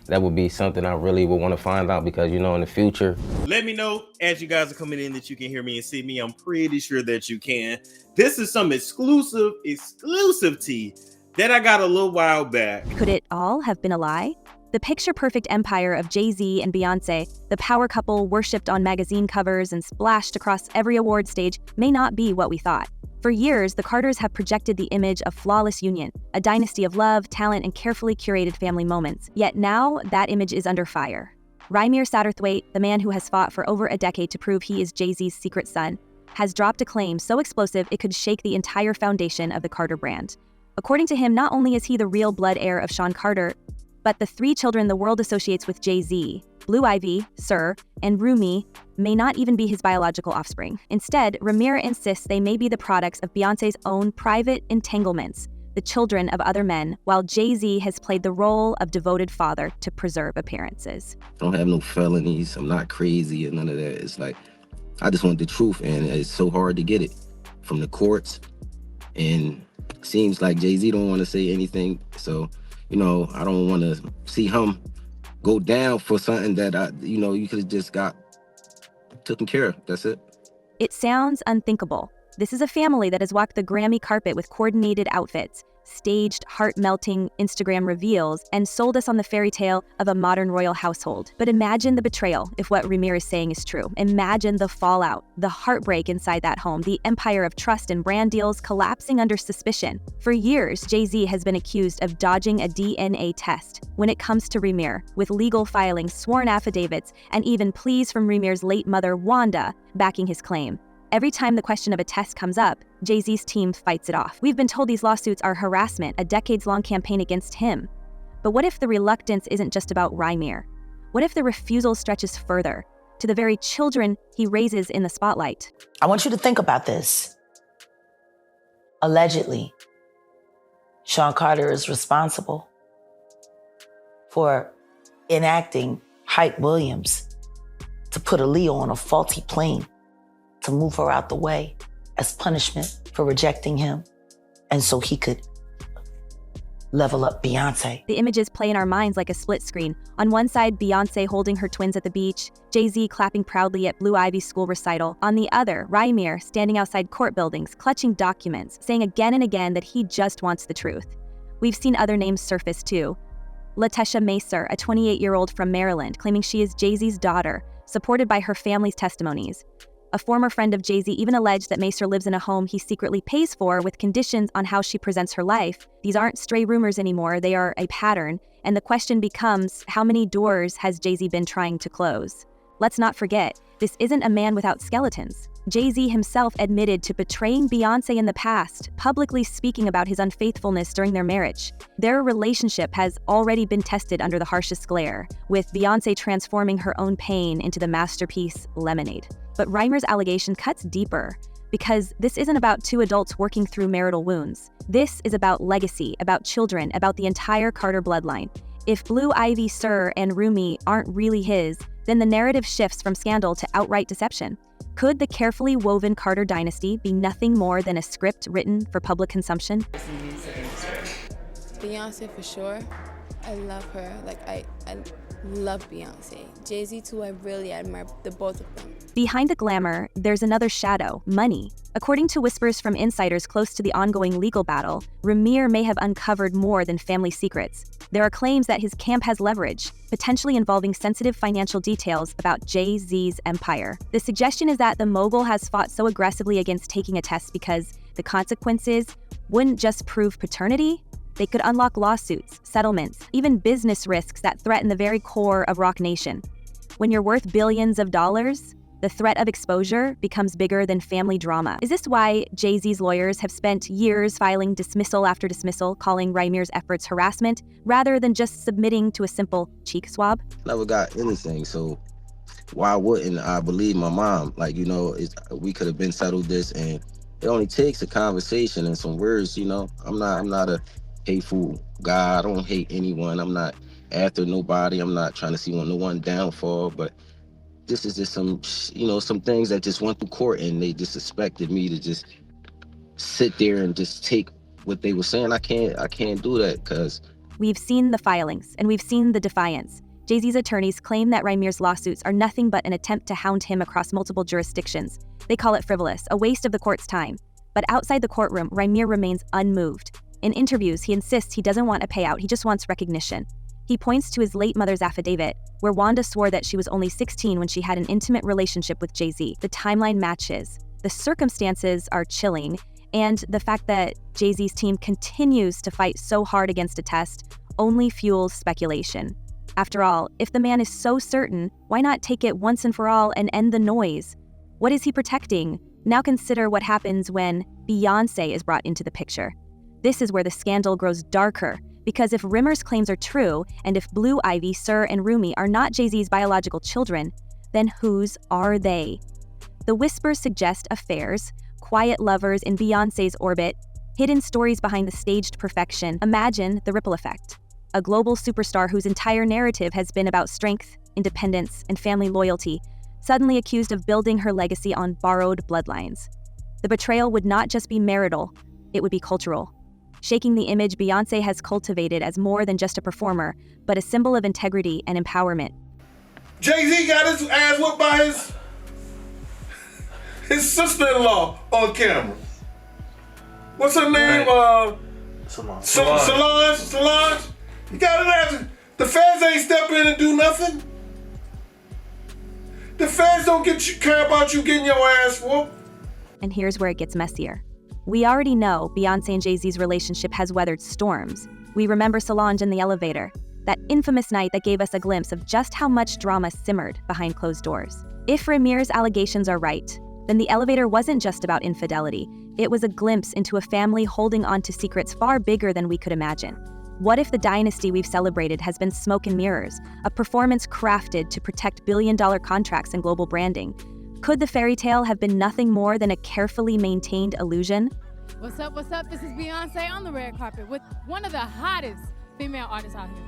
that would be something I really would want to find out, because, you know, in the future. Let me know as you guys are coming in that you can hear me and see me. I'm pretty sure that you can. This is some exclusive tea that I got a little while back. Could it all have been a lie? The picture-perfect empire of Jay Z and Beyoncé, the power couple worshipped on magazine covers and splashed across every award stage, may not be what we thought. For years, the Carters have projected the image of flawless union, a dynasty of love, talent, and carefully curated family moments. Yet now, that image is under fire. Rymir Satterthwaite, the man who has fought for over a decade to prove he is Jay-Z's secret son, has dropped a claim so explosive it could shake the entire foundation of the Carter brand. According to him, not only is he the real blood heir of Sean Carter, but the three children the world associates with Jay-Z, Blue Ivy, Sir, and Rumi, may not even be his biological offspring. Instead, Rymir insists they may be the products of Beyoncé's own private entanglements, the children of other men, while Jay-Z has played the role of devoted father to preserve appearances. I don't have no felonies. I'm not crazy and none of that. It's like, I just want the truth, and it's so hard to get it from the courts. And it seems like Jay-Z don't want to say anything. So, you know, I don't want to see him go down for something that, you could have just got taken care of. That's it. It sounds unthinkable. This is a family that has walked the Grammy carpet with coordinated outfits, staged heart-melting Instagram reveals, and sold us on the fairy tale of a modern royal household. But imagine the betrayal if what Rymir is saying is true. Imagine the fallout, the heartbreak inside that home, the empire of trust and brand deals collapsing under suspicion. For years, Jay-Z has been accused of dodging a DNA test when it comes to Rymir, with legal filings, sworn affidavits, and even pleas from Rymir's late mother, Wanda, backing his claim. Every time the question of a test comes up, Jay-Z's team fights it off. We've been told these lawsuits are harassment, a decades-long campaign against him. But what if the reluctance isn't just about Rymir? What if the refusal stretches further, to the very children he raises in the spotlight? I want you to think about this. Allegedly, Sean Carter is responsible for enacting Hype Williams to put Aaliyah on a faulty plane to move her out the way as punishment for rejecting him, and so he could level up Beyonce. The images play in our minds like a split screen. On one side, Beyoncé holding her twins at the beach, Jay-Z clapping proudly at Blue Ivy's school recital. On the other, Rymir standing outside court buildings, clutching documents, saying again and again that he just wants the truth. We've seen other names surface too. LaTesha Macer, a 28-year-old from Maryland, claiming she is Jay-Z's daughter, supported by her family's testimonies. A former friend of Jay-Z even alleged that Macer lives in a home he secretly pays for with conditions on how she presents her life. These aren't stray rumors anymore, they are a pattern, and the question becomes, how many doors has Jay-Z been trying to close? Let's not forget, this isn't a man without skeletons. Jay-Z himself admitted to betraying Beyoncé in the past, publicly speaking about his unfaithfulness during their marriage. Their relationship has already been tested under the harshest glare, with Beyoncé transforming her own pain into the masterpiece Lemonade. But Rymir's allegation cuts deeper, because this isn't about two adults working through marital wounds. This is about legacy, about children, about the entire Carter bloodline. If Blue Ivy, Sir, and Rumi aren't really his, then the narrative shifts from scandal to outright deception. Could the carefully woven Carter dynasty be nothing more than a script written for public consumption? Beyonce for sure. I love her. I love Beyonce. Jay Z too, I really admire the both of them. Behind the glamour, there's another shadow, money. According to whispers from insiders close to the ongoing legal battle, Rymir may have uncovered more than family secrets. There are claims that his camp has leverage, potentially involving sensitive financial details about Jay-Z's empire. The suggestion is that the mogul has fought so aggressively against taking a test because the consequences wouldn't just prove paternity, they could unlock lawsuits, settlements, even business risks that threaten the very core of Roc Nation. When you're worth billions of dollars, the threat of exposure becomes bigger than family drama. Is this why Jay-Z's lawyers have spent years filing dismissal after dismissal, calling Rymir's efforts harassment, rather than just submitting to a simple cheek swab? Never got anything, so why wouldn't I believe my mom? We could have been settled this, and it only takes a conversation and some words. I'm not a hateful guy. I don't hate anyone. I'm not after nobody. I'm not trying to see no one downfall, but this is just some things that just went through court, and they just expected me to just sit there and just take what they were saying. I can't do that, because We've seen the filings, and we've seen the defiance. Jay-Z's attorneys claim that Rymeer's lawsuits are nothing but an attempt to hound him across multiple jurisdictions. They call it frivolous, a waste of the court's time. But outside the courtroom, Rymeer remains unmoved. In interviews, he insists he doesn't want a payout, he just wants recognition. He points to his late mother's affidavit, where Wanda swore that she was only 16 when she had an intimate relationship with Jay-Z. The timeline matches. The circumstances are chilling, and the fact that Jay-Z's team continues to fight so hard against a test only fuels speculation. After all, if the man is so certain, why not take it once and for all and end the noise? What is he protecting? Now consider what happens when Beyoncé is brought into the picture. This is where the scandal grows darker, because if Rimmer's claims are true, and if Blue Ivy, Sir, and Rumi are not Jay-Z's biological children, then whose are they? The whispers suggest affairs, quiet lovers in Beyoncé's orbit, hidden stories behind the staged perfection. Imagine the ripple effect. A global superstar whose entire narrative has been about strength, independence, and family loyalty, suddenly accused of building her legacy on borrowed bloodlines. The betrayal would not just be marital, it would be cultural, shaking the image Beyoncé has cultivated as more than just a performer, but a symbol of integrity and empowerment. Jay Z got his ass whooped by his sister-in-law on camera. What's her name? Solange. You got his ass. The feds ain't step in and do nothing. The feds don't care about you getting your ass whooped. And here's where it gets messier. We already know Beyoncé and Jay-Z's relationship has weathered storms. We remember Solange in the elevator, that infamous night that gave us a glimpse of just how much drama simmered behind closed doors. If Rymeer's allegations are right, then the elevator wasn't just about infidelity. It was a glimpse into a family holding on to secrets far bigger than we could imagine. What if the dynasty we've celebrated has been smoke and mirrors, a performance crafted to protect billion-dollar contracts and global branding? Could the fairy tale have been nothing more than a carefully maintained illusion? What's up, what's up? This is Beyonce on the red carpet with one of the hottest female artists out here,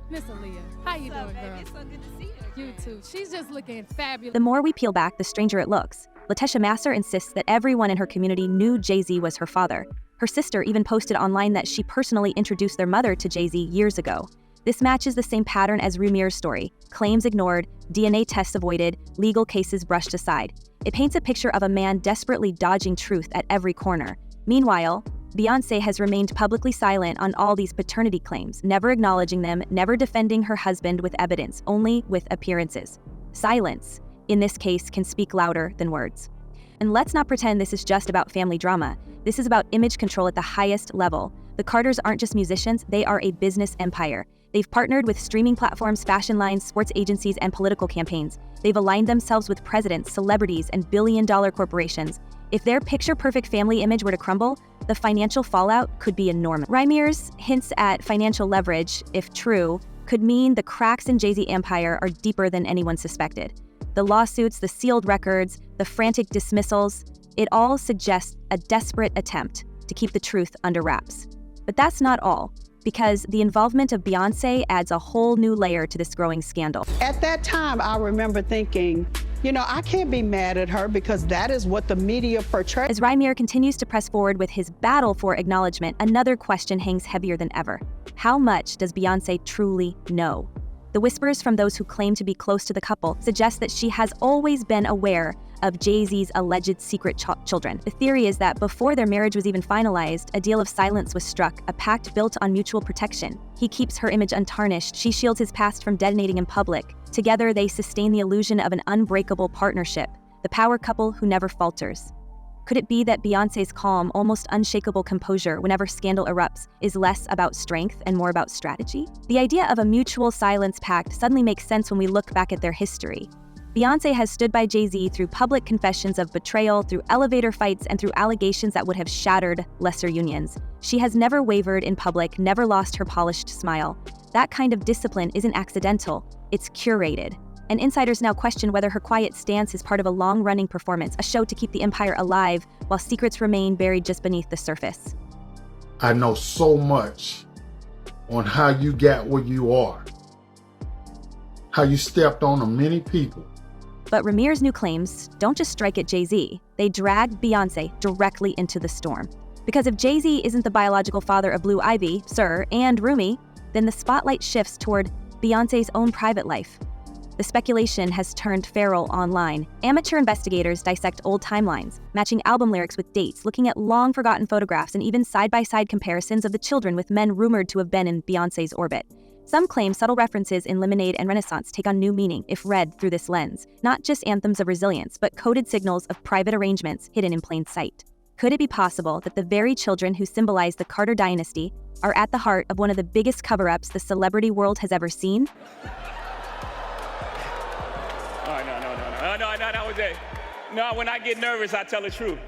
Miss Aaliyah. How you doing, girl? It's so good to see you. You too. She's just looking fabulous. The more we peel back, the stranger it looks. Latasha Masser insists that everyone in her community knew Jay-Z was her father. Her sister even posted online that she personally introduced their mother to Jay-Z years ago. This matches the same pattern as Rymeer's story: claims ignored, DNA tests avoided, legal cases brushed aside. It paints a picture of a man desperately dodging truth at every corner. Meanwhile, Beyoncé has remained publicly silent on all these paternity claims, never acknowledging them, never defending her husband with evidence, only with appearances. Silence, in this case, can speak louder than words. And let's not pretend this is just about family drama. This is about image control at the highest level. The Carters aren't just musicians, they are a business empire. They've partnered with streaming platforms, fashion lines, sports agencies, and political campaigns. They've aligned themselves with presidents, celebrities, and billion-dollar corporations. If their picture-perfect family image were to crumble, the financial fallout could be enormous. Rymeer's hints at financial leverage, if true, could mean the cracks in Jay Z empire are deeper than anyone suspected. The lawsuits, the sealed records, the frantic dismissals, it all suggests a desperate attempt to keep the truth under wraps. But that's not all, because the involvement of Beyoncé adds a whole new layer to this growing scandal. At that time, I remember thinking, I can't be mad at her because that is what the media portrays. As Rymeer continues to press forward with his battle for acknowledgement, another question hangs heavier than ever. How much does Beyoncé truly know? The whispers from those who claim to be close to the couple suggest that she has always been aware of Jay-Z's alleged secret children. The theory is that before their marriage was even finalized, a deal of silence was struck, a pact built on mutual protection. He keeps her image untarnished, she shields his past from detonating in public. Together, they sustain the illusion of an unbreakable partnership, the power couple who never falters. Could it be that Beyoncé's calm, almost unshakable composure whenever scandal erupts is less about strength and more about strategy? The idea of a mutual silence pact suddenly makes sense when we look back at their history. Beyoncé has stood by Jay-Z through public confessions of betrayal, through elevator fights, and through allegations that would have shattered lesser unions. She has never wavered in public, never lost her polished smile. That kind of discipline isn't accidental, it's curated. And insiders now question whether her quiet stance is part of a long-running performance, a show to keep the empire alive while secrets remain buried just beneath the surface. I know so much on how you got where you are, how you stepped on many people. But Rymeer's new claims don't just strike at Jay-Z, they drag Beyoncé directly into the storm. Because if Jay Z isn't the biological father of Blue Ivy, Sir, and Rumi, then the spotlight shifts toward Beyoncé's own private life. The speculation has turned feral online. Amateur investigators dissect old timelines, matching album lyrics with dates, looking at long-forgotten photographs, and even side-by-side comparisons of the children with men rumored to have been in Beyoncé's orbit. Some claim subtle references in Lemonade and Renaissance take on new meaning if read through this lens, not just anthems of resilience, but coded signals of private arrangements hidden in plain sight. Could it be possible that the very children who symbolize the Carter dynasty are at the heart of one of the biggest cover-ups the celebrity world has ever seen? Oh, no, that was it. No, when I get nervous, I tell the truth.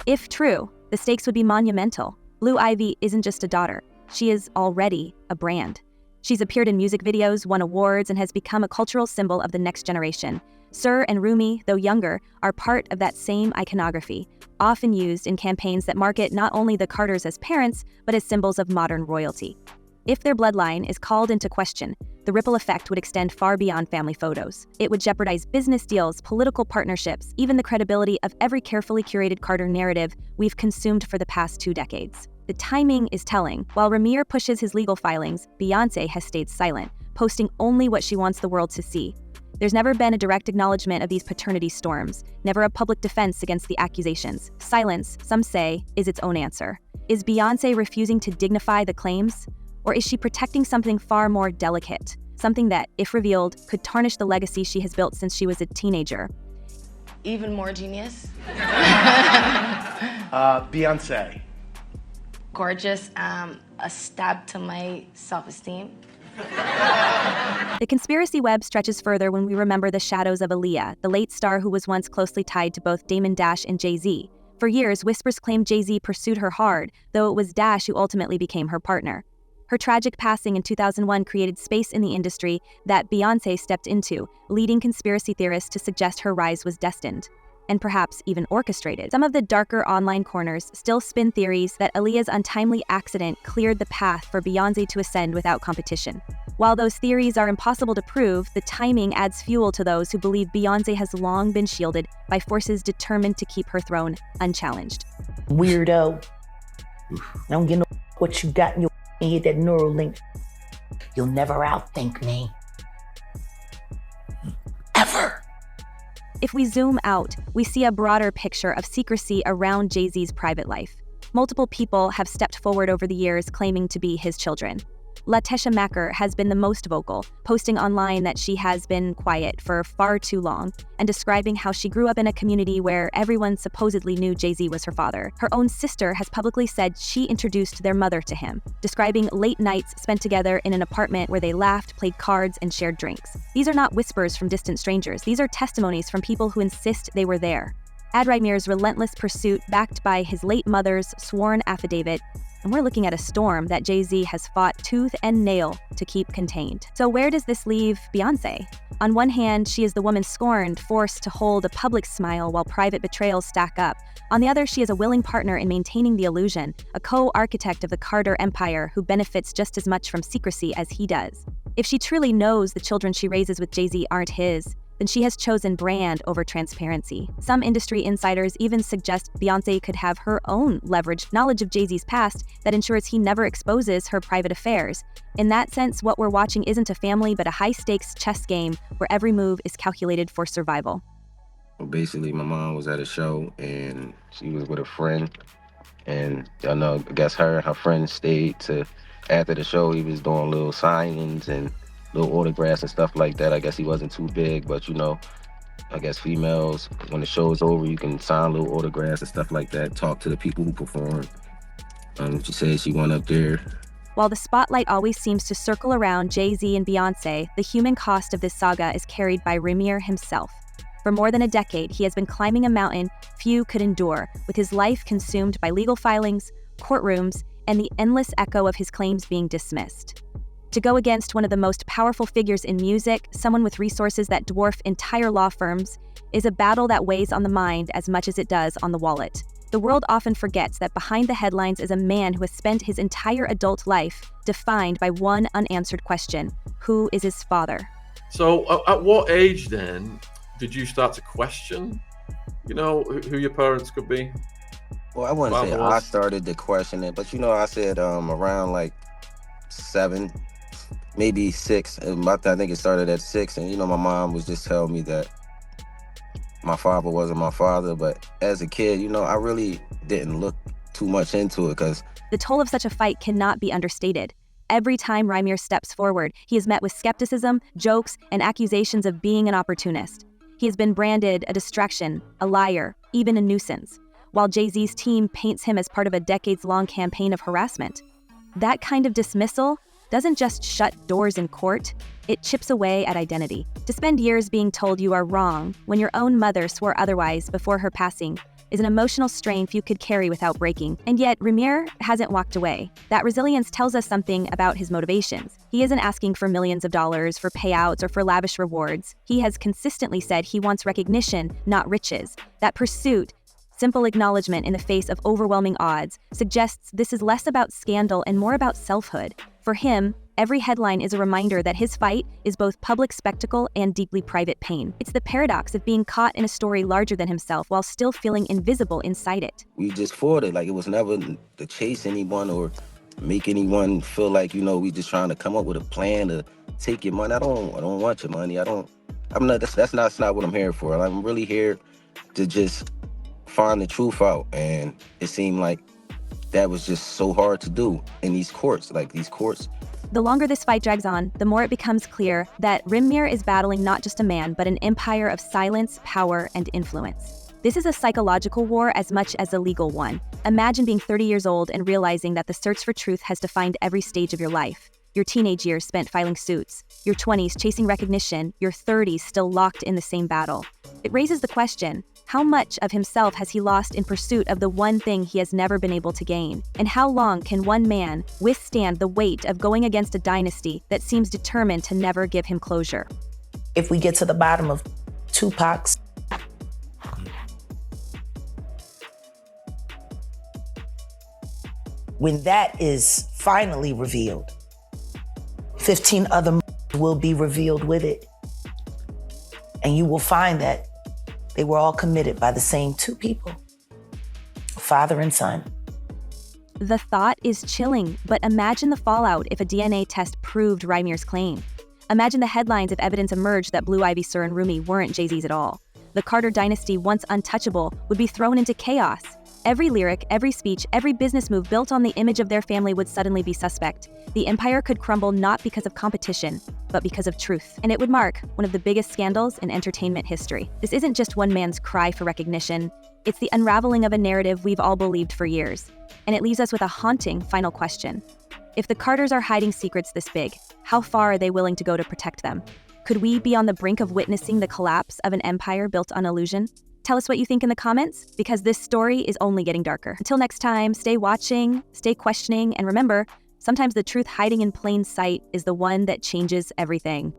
If true, the stakes would be monumental. Blue Ivy isn't just a daughter. She is already a brand. She's appeared in music videos, won awards, and has become a cultural symbol of the next generation. Sir and Rumi, though younger, are part of that same iconography, often used in campaigns that market not only the Carters as parents, but as symbols of modern royalty. If their bloodline is called into question, the ripple effect would extend far beyond family photos. It would jeopardize business deals, political partnerships, even the credibility of every carefully curated Carter narrative we've consumed for the past 2 decades. The timing is telling. While Ramir pushes his legal filings, Beyoncé has stayed silent, posting only what she wants the world to see. There's never been a direct acknowledgement of these paternity storms, never a public defense against the accusations. Silence, some say, is its own answer. Is Beyoncé refusing to dignify the claims? Or is she protecting something far more delicate? Something that, if revealed, could tarnish the legacy she has built since she was a teenager. Even more genius. Beyonce. Gorgeous. A stab to my self-esteem. The conspiracy web stretches further when we remember the shadows of Aaliyah, the late star who was once closely tied to both Damon Dash and Jay Z. For years, whispers claimed Jay Z pursued her hard, though it was Dash who ultimately became her partner. Her tragic passing in 2001 created space in the industry that Beyoncé stepped into, leading conspiracy theorists to suggest her rise was destined, and perhaps even orchestrated. Some of the darker online corners still spin theories that Aaliyah's untimely accident cleared the path for Beyoncé to ascend without competition. While those theories are impossible to prove, the timing adds fuel to those who believe Beyoncé has long been shielded by forces determined to keep her throne unchallenged. Weirdo. I don't get no what you got in your head, that neural link. You'll never outthink me. Ever. If we zoom out, we see a broader picture of secrecy around Jay Z's private life. Multiple people have stepped forward over the years claiming to be his children. Latesha Macker has been the most vocal, posting online that she has been quiet for far too long and describing how she grew up in a community where everyone supposedly knew Jay Z was her father. Her own sister has publicly said she introduced their mother to him, describing late nights spent together in an apartment where they laughed, played cards, and shared drinks. These are not whispers from distant strangers. These are testimonies from people who insist they were there. Ad Rymir's relentless pursuit, backed by his late mother's sworn affidavit, and we're looking at a storm that Jay Z has fought tooth and nail to keep contained. So where does this leave Beyoncé? On one hand, she is the woman scorned, forced to hold a public smile while private betrayals stack up. On the other, she is a willing partner in maintaining the illusion, a co-architect of the Carter empire who benefits just as much from secrecy as he does. If she truly knows the children she raises with Jay Z aren't his, then she has chosen brand over transparency. Some industry insiders even suggest Beyoncé could have her own leveraged knowledge of Jay Z's past that ensures he never exposes her private affairs. In that sense, what we're watching isn't a family but a high-stakes chess game where every move is calculated for survival. Well, basically, my mom was at a show and she was with a friend, and I know, I guess her and her friend stayed to, after the show, he was doing little signings and little autographs and stuff like that. I guess he wasn't too big, but you know, I guess females, when the show's over, you can sign little autographs and stuff like that, talk to the people who perform. She said she went up there. While the spotlight always seems to circle around Jay Z and Beyoncé, the human cost of this saga is carried by Ramir himself. For more than a decade, he has been climbing a mountain few could endure, with his life consumed by legal filings, courtrooms, and the endless echo of his claims being dismissed. To go against one of the most powerful figures in music, someone with resources that dwarf entire law firms, is a battle that weighs on the mind as much as it does on the wallet. The world often forgets that behind the headlines is a man who has spent his entire adult life defined by one unanswered question: who is his father? So at what age then did you start to question, you know, who your parents could be? Well, I wouldn't say Father I was. started to question it, but I said around like 7, maybe 6. And I think it started at 6, and my mom was just telling me that my father wasn't my father. But as a kid, I really didn't look too much into it because The toll of such a fight cannot be understated. Every time Rymir steps forward, he is met with skepticism, jokes, and accusations of being an opportunist. He has been branded a distraction, a liar, even a nuisance, while Jay Z's team paints him as part of a decades-long campaign of harassment. That kind of dismissal doesn't just shut doors in court, it chips away at identity. To spend years being told you are wrong when your own mother swore otherwise before her passing is an emotional strain few could carry without breaking. And yet, Rymir hasn't walked away. That resilience tells us something about his motivations. He isn't asking for millions of dollars, for payouts, or for lavish rewards. He has consistently said he wants recognition, not riches. That pursuit, simple acknowledgement in the face of overwhelming odds, suggests this is less about scandal and more about selfhood. For him, every headline is a reminder that his fight is both public spectacle and deeply private pain. It's the paradox of being caught in a story larger than himself while still feeling invisible inside it. we just fought it. Like, it was never to chase anyone or make anyone feel like, we just trying to come up with a plan to take your money. I don't want your money. That's not what I'm here for. I'm really here to just find the truth out. And it seemed like that was just so hard to do in these courts. The longer this fight drags on, the more it becomes clear that Rymir is battling not just a man, but an empire of silence, power, and influence. This is a psychological war as much as a legal one. Imagine being 30 years old and realizing that the search for truth has defined every stage of your life. Your teenage years spent filing suits, your 20s chasing recognition, your 30s still locked in the same battle. It raises the question, how much of himself has he lost in pursuit of the one thing he has never been able to gain? And how long can one man withstand the weight of going against a dynasty that seems determined to never give him closure? If we get to the bottom of Tupac's when that is finally revealed, 15 other will be revealed with it. And you will find that they were all committed by the same two people, father and son. The thought is chilling, but imagine the fallout if a DNA test proved Rymir's claim. Imagine the headlines if evidence emerged that Blue Ivy, Sir, and Rumi weren't Jay-Z's at all. The Carter dynasty, once untouchable, would be thrown into chaos. Every lyric, every speech, every business move built on the image of their family would suddenly be suspect. The empire could crumble not because of competition, but because of truth. And it would mark one of the biggest scandals in entertainment history. This isn't just one man's cry for recognition. It's the unraveling of a narrative we've all believed for years. And it leaves us with a haunting final question. If the Carters are hiding secrets this big, how far are they willing to go to protect them? Could we be on the brink of witnessing the collapse of an empire built on illusion? Tell us what you think in the comments, because this story is only getting darker. Until next time, stay watching, stay questioning, and remember, sometimes the truth hiding in plain sight is the one that changes everything.